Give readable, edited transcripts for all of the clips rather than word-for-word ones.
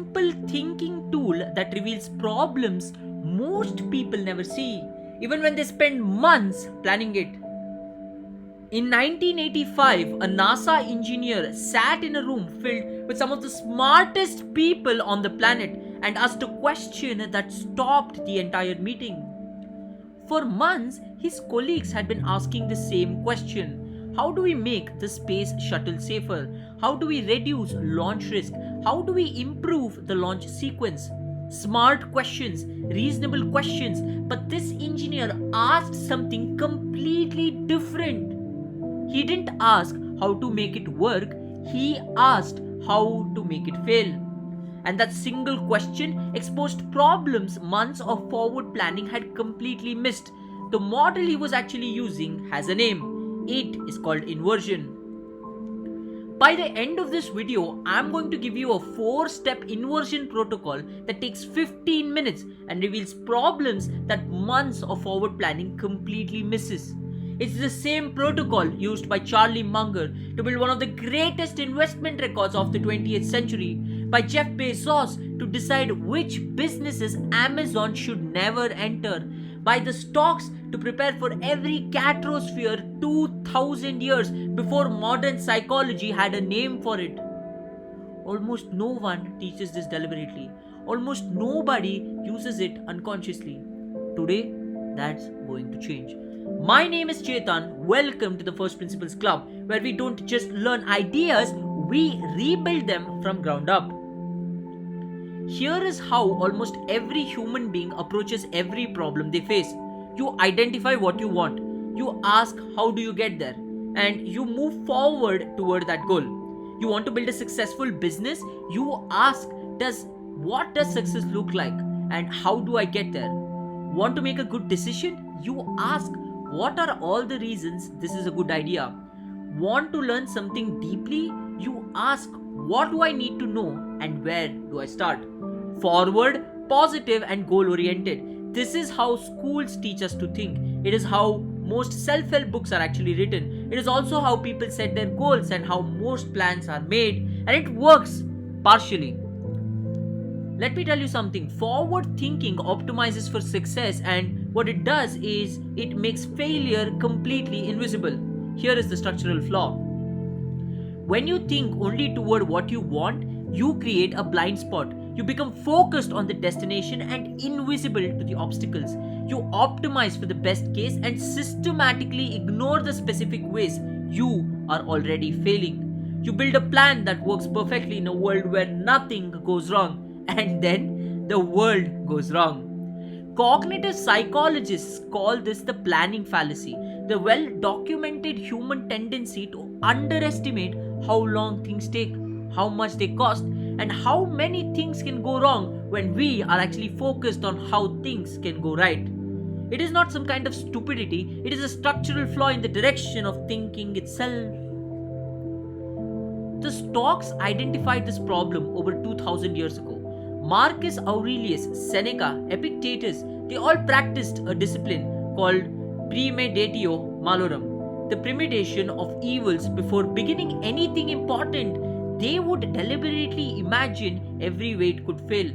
simple thinking tool that reveals problems most people never see, even when they spend months planning it. In 1985, a NASA engineer sat in a room filled with some of the smartest people on the planet and asked a question that stopped the entire meeting. For months, his colleagues had been asking the same question. How do we make the space shuttle safer? How do we reduce launch risk? How do we improve the launch sequence? Smart questions, reasonable questions, but this engineer asked something completely different. He didn't ask how to make it work, he asked how to make it fail. And that single question exposed problems months of forward planning had completely missed. The model he was actually using has a name. It is called inversion. By the end of this video, I'm going to give you a 4-step inversion protocol that takes 15 minutes and reveals problems that months of forward planning completely misses. It's the same protocol used by Charlie Munger to build one of the greatest investment records of the 20th century, by Jeff Bezos to decide which businesses Amazon should never enter, by the Stoics to prepare for every catrosphere 2000 years before modern psychology had a name for it. Almost no one teaches this deliberately. Almost nobody uses it unconsciously. Today, that's going to change. My name is Chetan. Welcome to the First Principles Club, where we don't just learn ideas, we rebuild them from ground up. Here is how almost every human being approaches every problem they face. You identify what you want, you ask how do you get there, and you move forward toward that goal. You want to build a successful business, you ask what does success look like and how do I get there? Want to make a good decision? You ask what are all the reasons this is a good idea? Want to learn something deeply? You ask what do I need to know and where do I start? Forward, positive and goal oriented. This is how schools teach us to think. It is how most self-help books are actually written. It is also how people set their goals and how most plans are made, and it works partially. Let me tell you something. Forward thinking optimizes for success, and what it does is it makes failure completely invisible. Here is the structural flaw. When you think only toward what you want, you create a blind spot. You become focused on the destination and invisible to the obstacles. You optimize for the best case and systematically ignore the specific ways you are already failing. You build a plan that works perfectly in a world where nothing goes wrong, and then the world goes wrong. Cognitive psychologists call this the planning fallacy, the well-documented human tendency to underestimate how long things take, how much they cost, and how many things can go wrong when we are actually focused on how things can go right. It is not some kind of stupidity, it is a structural flaw in the direction of thinking itself. The Stoics identified this problem over 2000 years ago. Marcus Aurelius, Seneca, Epictetus, they all practiced a discipline called premeditatio malorum, the premeditation of evils before beginning anything important. They would deliberately imagine every way it could fail,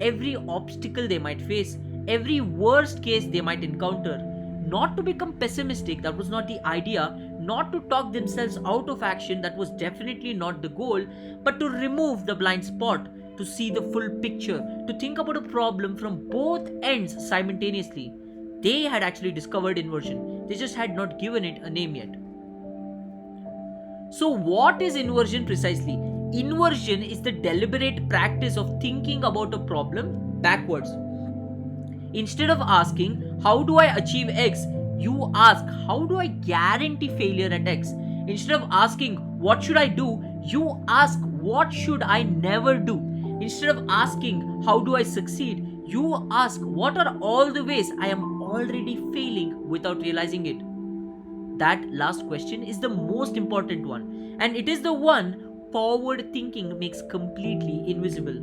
every obstacle they might face, every worst case they might encounter. Not to become pessimistic, that was not the idea, not to talk themselves out of action, that was definitely not the goal, but to remove the blind spot, to see the full picture, to think about a problem from both ends simultaneously. They had actually discovered inversion, they just had not given it a name yet. So what is inversion precisely? Inversion is the deliberate practice of thinking about a problem backwards. Instead of asking, how do I achieve X? You ask, how do I guarantee failure at X? Instead of asking, what should I do? You ask, what should I never do? Instead of asking, how do I succeed? You ask, what are all the ways I am already failing without realizing it? That last question is the most important one, and it is the one forward thinking makes completely invisible.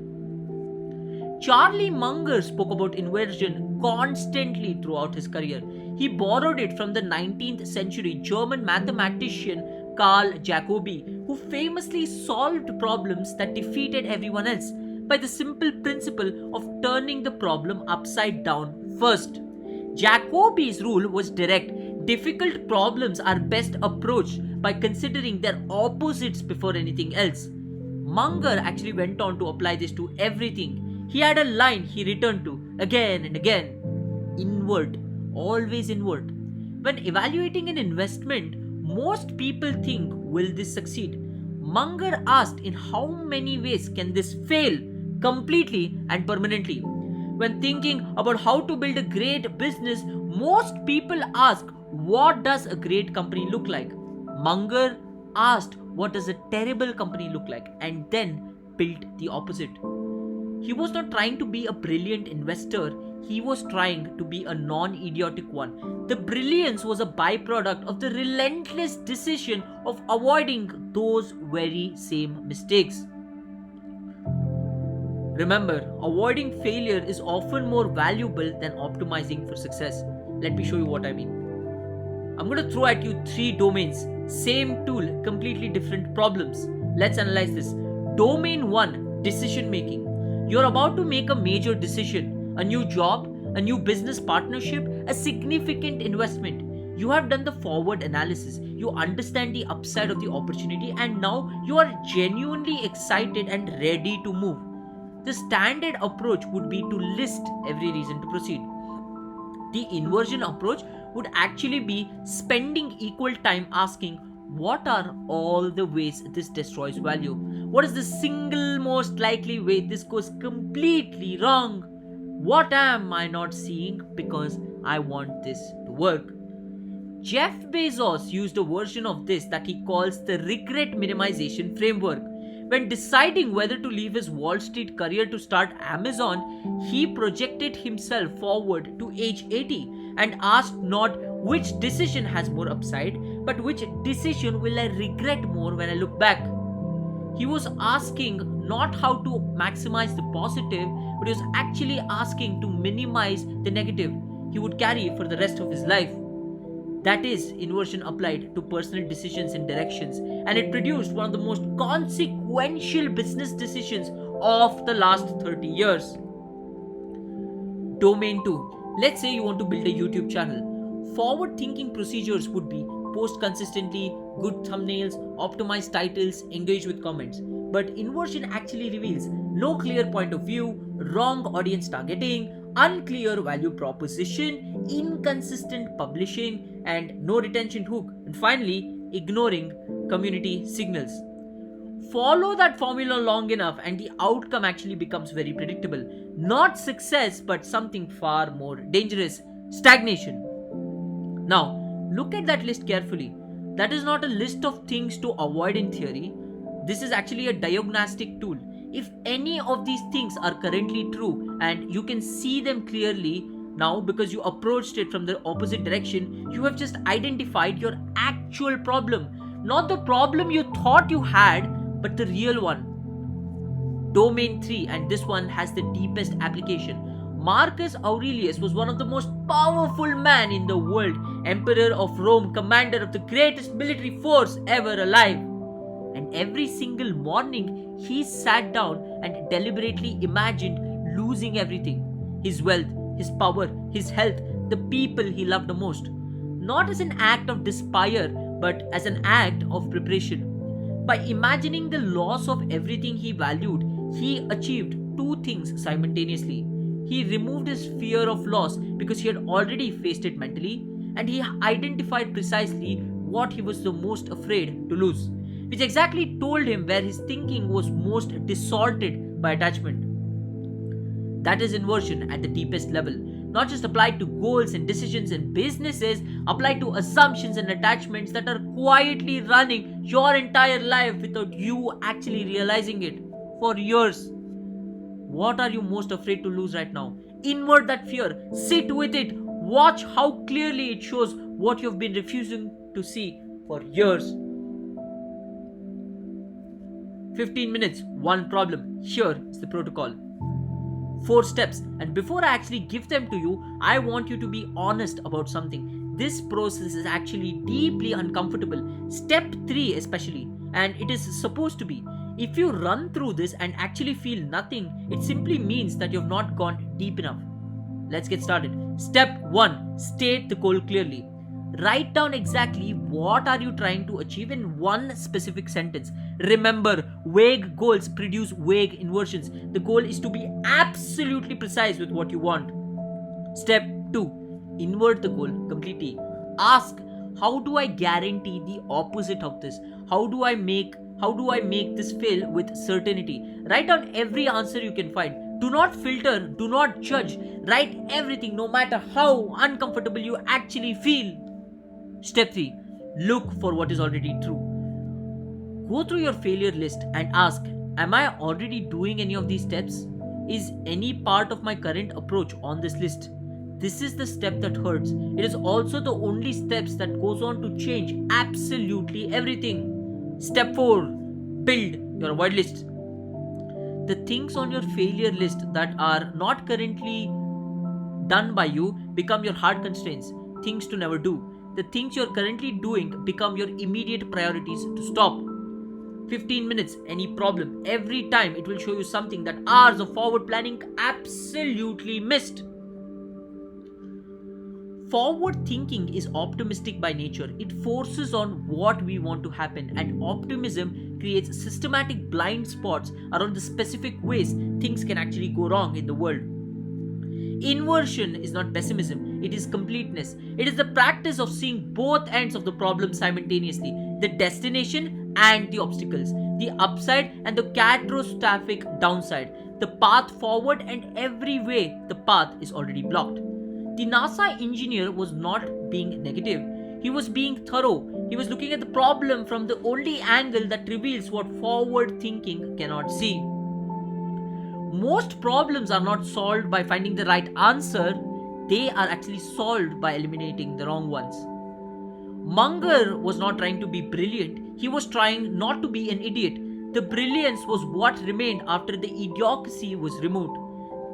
Charlie Munger spoke about inversion constantly throughout his career. He borrowed it from the 19th century German mathematician Jacobi, who famously solved problems that defeated everyone else. by the simple principle of turning the problem upside down first. Jacobi's rule was direct. Difficult problems are best approached by considering their opposites before anything else. Munger actually went on to apply this to everything. He had a line he returned to again and again: inward, always inward. When evaluating an investment, most people think, will this succeed? Munger asked, in how many ways can this fail completely and permanently? When thinking about how to build a great business, most people ask, what does a great company look like? Munger asked, what does a terrible company look like? And then built the opposite. He was not trying to be a brilliant investor, he was trying to be a non-idiotic one. The brilliance was a byproduct of the relentless decision of avoiding those very same mistakes. Remember, avoiding failure is often more valuable than optimizing for success. Let me show you what I mean. I'm going to throw at you 3 domains. Same tool, completely different problems. Let's analyze this. Domain 1, decision making. You're about to make a major decision, a new job, a new business partnership, a significant investment. You have done the forward analysis, you understand the upside of the opportunity, and now you are genuinely excited and ready to move. The standard approach would be to list every reason to proceed. The inversion approach would actually be spending equal time asking, what are all the ways this destroys value? What is the single most likely way this goes completely wrong? What am I not seeing because I want this to work? Jeff Bezos used a version of this that he calls the regret minimization framework. When deciding whether to leave his Wall Street career to start Amazon, he projected himself forward to age 80 and asked not which decision has more upside, but which decision will I regret more when I look back. He was asking not how to maximize the positive, but he was actually asking to minimize the negative he would carry for the rest of his life. That is inversion applied to personal decisions and directions, and it produced one of the most consequential business decisions of the last 30 years. Domain 2. Let's say you want to build a YouTube channel. Forward thinking procedures would be post consistently, good thumbnails, optimize titles, engage with comments. But inversion actually reveals no clear point of view, wrong audience targeting, unclear value proposition, inconsistent publishing, and no retention hook. And finally, ignoring community signals. Follow that formula long enough and the outcome actually becomes very predictable. Not success, but something far more dangerous: stagnation. Now, look at that list carefully. That is not a list of things to avoid in theory. This is actually a diagnostic tool. If any of these things are currently true and you can see them clearly now because you approached it from the opposite direction, you have just identified your actual problem. Not the problem you thought you had, but the real one. Domain 3, and this one has the deepest application. Marcus Aurelius was one of the most powerful men in the world, emperor of Rome, commander of the greatest military force ever alive. And every single morning, he sat down and deliberately imagined losing everything: his wealth, his power, his health, the people he loved the most. Not as an act of despair, but as an act of preparation. By imagining the loss of everything he valued, he achieved 2 things simultaneously. He removed his fear of loss because he had already faced it mentally, and he identified precisely what he was the most afraid to lose, which exactly told him where his thinking was most distorted by attachment. That is inversion at the deepest level, not just applied to goals and decisions and businesses, applied to assumptions and attachments that are quietly running your entire life without you actually realizing it for years. What are you most afraid to lose right now? Invert that fear, sit with it, watch how clearly it shows what you've been refusing to see for years. 15 minutes, 1 problem. Here is the protocol. 4 steps, and before I actually give them to you, I want you to be honest about something. This process is actually deeply uncomfortable. Step 3 especially, and it is supposed to be. If you run through this and actually feel nothing, it simply means that you have not gone deep enough. Let's get started. Step 1. State the goal clearly. Write down exactly what are you trying to achieve in one specific sentence. Remember, vague goals produce vague inversions. The goal is to be absolutely precise with what you want. Step 2. Invert the goal completely. Ask, how do I guarantee the opposite of this? How do I make this fail with certainty? Write down every answer you can find. Do not filter, do not judge. Write everything, no matter how uncomfortable you actually feel. Step 3. Look for what is already true. Go through your failure list and ask, am I already doing any of these steps? Is any part of my current approach on this list? This is the step that hurts. It is also the only steps that goes on to change absolutely everything. Step 4. Build your avoid list. The things on your failure list that are not currently done by you become your hard constraints, things to never do. The things you're currently doing become your immediate priorities to stop. 15 minutes, any problem. Every time it will show you something that hours of forward planning absolutely missed. Forward thinking is optimistic by nature. It forces on what we want to happen, and optimism creates systematic blind spots around the specific ways things can actually go wrong in the world. Inversion is not pessimism, it is completeness. It is the practice of seeing both ends of the problem simultaneously, the destination and the obstacles, the upside and the catastrophic downside, the path forward, and every way the path is already blocked. The NASA engineer was not being negative, he was being thorough. He was looking at the problem from the only angle that reveals what forward thinking cannot see. Most problems are not solved by finding the right answer, they are actually solved by eliminating the wrong ones. Munger was not trying to be brilliant, he was trying not to be an idiot. The brilliance was what remained after the idiocy was removed.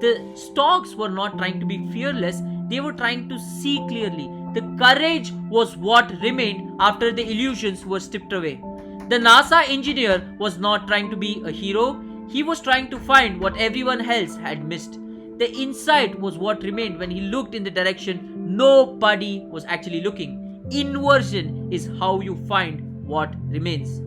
The Stoics were not trying to be fearless, they were trying to see clearly. The courage was what remained after the illusions were stripped away. The NASA engineer was not trying to be a hero, he was trying to find what everyone else had missed. The insight was what remained when he looked in the direction nobody was actually looking. Inversion is how you find what remains.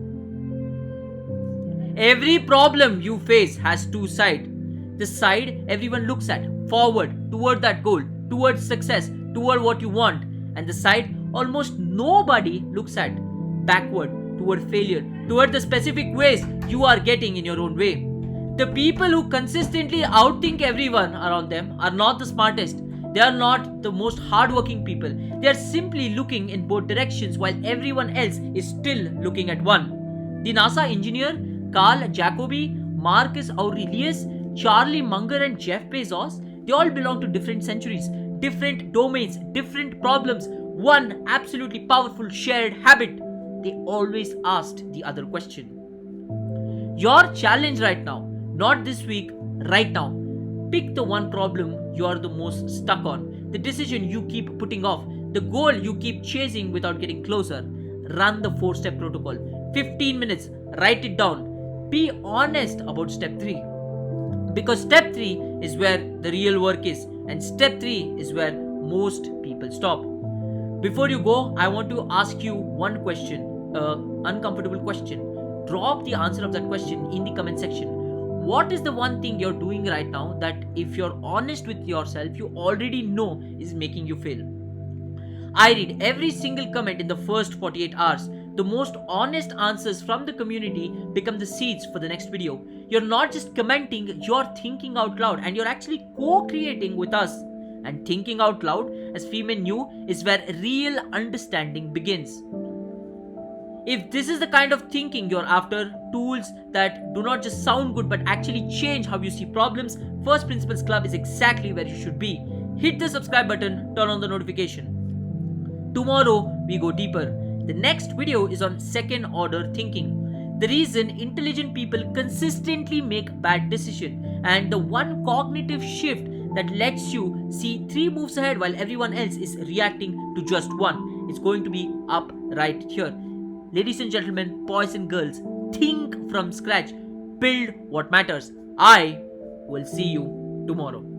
Every problem you face has two sides. The side everyone looks at, forward, toward that goal, towards success, toward what you want, and the side almost nobody looks at, backward, toward failure, toward the specific ways you are getting in your own way. The people who consistently outthink everyone around them are not the smartest. They are not the most hardworking people. They are simply looking in both directions while everyone else is still looking at one. The NASA engineer, Jacobi, Marcus Aurelius, Charlie Munger and Jeff Bezos, they all belong to different centuries, different domains, different problems, one absolutely powerful shared habit. They always asked the other question. Your challenge right now, not this week, right now. Pick the one problem you are the most stuck on, the decision you keep putting off, the goal you keep chasing without getting closer. Run the 4-step protocol. 15 minutes, write it down. Be honest about step 3. Because step 3 is where the real work is, and step 3 is where most people stop. Before you go, I want to ask you one question, uncomfortable question. Drop the answer of that question in the comment section. What is the one thing you're doing right now that, if you're honest with yourself, you already know is making you fail? I read every single comment in the first 48 hours. The most honest answers from the community become the seeds for the next video. You're not just commenting, you're thinking out loud, and you're actually co-creating with us. And thinking out loud, as Freeman knew, is where real understanding begins. If this is the kind of thinking you're after, tools that do not just sound good but actually change how you see problems, First Principles Club is exactly where you should be. Hit the subscribe button, turn on the notification. Tomorrow, we go deeper. The next video is on second order thinking. The reason intelligent people consistently make bad decisions, and the one cognitive shift that lets you see 3 moves ahead while everyone else is reacting to just one. It's going to be up right here. Ladies and gentlemen, boys and girls, think from scratch. build what matters. I will see you tomorrow.